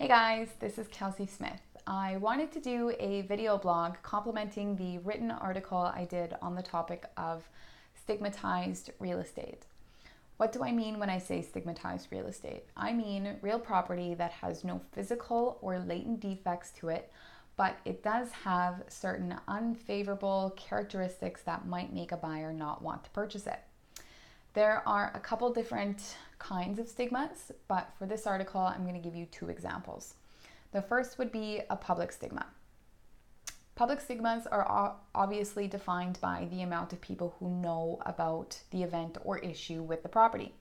Hey guys, this is Kelsey Smith. I wanted to do a video blog complementing the written article I did on the topic of stigmatized real estate. What do I mean when I say stigmatized real estate? I mean real property that has no physical or latent defects to it, but it does have certain unfavorable characteristics that might make a buyer not want to purchase it. There are a couple different kinds of stigmas, but for this article, I'm going to give you two examples. The first would be a public stigma. Public stigmas are obviously defined by the amount of people who know about the event or issue with the property.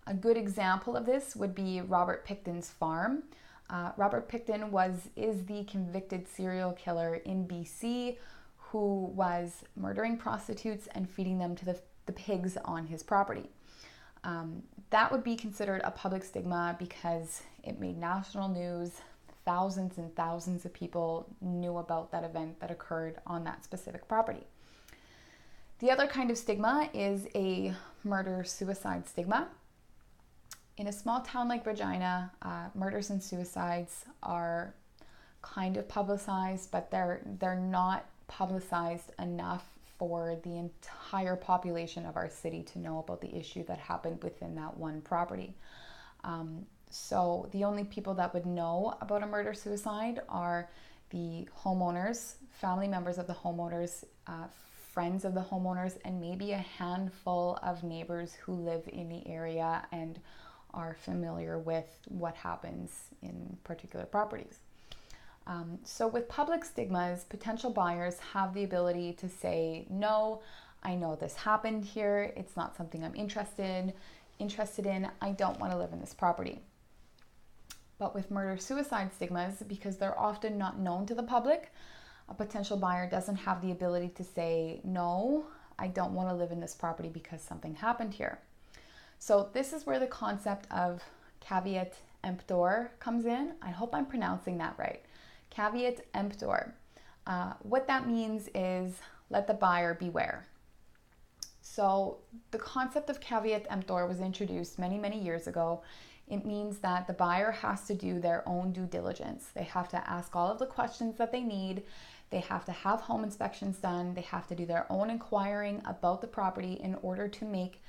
A good example of this would be Robert Pickton's farm. Robert Pickton is the convicted serial killer in BC who was murdering prostitutes and feeding them to the pigs on his property. That would be considered a public stigma because it made national news. Thousands and thousands of people knew about that event that occurred on that specific property. The other kind of stigma is a murder-suicide stigma. In a small town like Regina, murders and suicides are kind of publicized, but they're not publicized enough for the entire population of our city to know about the issue that happened within that one property. So the only people that would know about a murder-suicide are the homeowners, family members of the homeowners, friends of the homeowners, and maybe a handful of neighbors who live in the area and are familiar with what happens in particular properties. So with public stigmas, potential buyers have the ability to say, no, I know this happened here. It's not something I'm interested in. I don't want to live in this property. But with murder-suicide stigmas, because they're often not known to the public, a potential buyer doesn't have the ability to say, no, I don't want to live in this property because something happened here. So this is where the concept of caveat emptor comes in. I hope I'm pronouncing that right. Caveat emptor. What that means is let the buyer beware. So the concept of caveat emptor was introduced many, many years ago. It means that the buyer has to do their own due diligence. They have to ask all of the questions that they need. They have to have home inspections done. They have to do their own inquiring about the property in order to make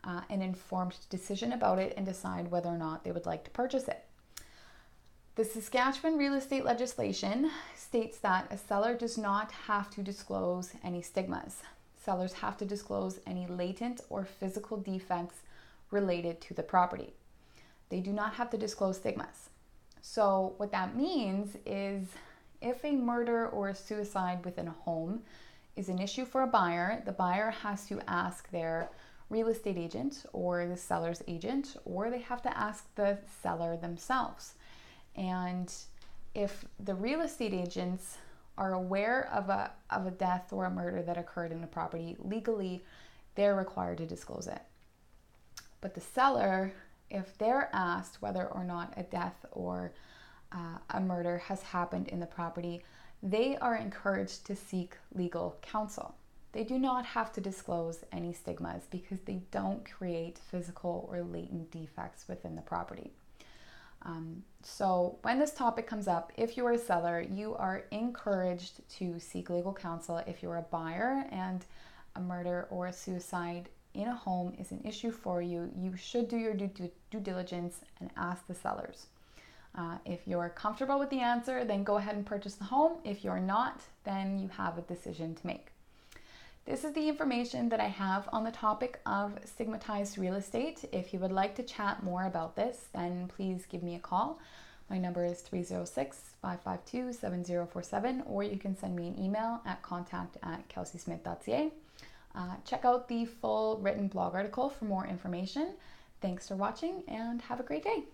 an informed decision about it and decide whether or not they would like to purchase it. The Saskatchewan real estate legislation states that a seller does not have to disclose any stigmas. Sellers have to disclose any latent or physical defects related to the property. They do not have to disclose stigmas. So what that means is if a murder or a suicide within a home is an issue for a buyer, the buyer has to ask their real estate agent or the seller's agent, or they have to ask the seller themselves. And if the real estate agents are aware of a death or a murder that occurred in the property, legally, they're required to disclose it. But the seller, if they're asked whether or not a death or a murder has happened in the property, they are encouraged to seek legal counsel. They do not have to disclose any stigmas because they don't create physical or latent defects within the property. So when this topic comes up, if you're a seller, you are encouraged to seek legal counsel. If you're a buyer and a murder or a suicide in a home is an issue for you, you should do your due diligence and ask the sellers. If you're comfortable with the answer, then go ahead and purchase the home. If you're not, then you have a decision to make. This is the information that I have on the topic of stigmatized real estate. If you would like to chat more about this, then please give me a call. My number is 306-552-7047, or you can send me an email at contact@kelseysmith.ca. Check out the full written blog article for more information. Thanks for watching and have a great day.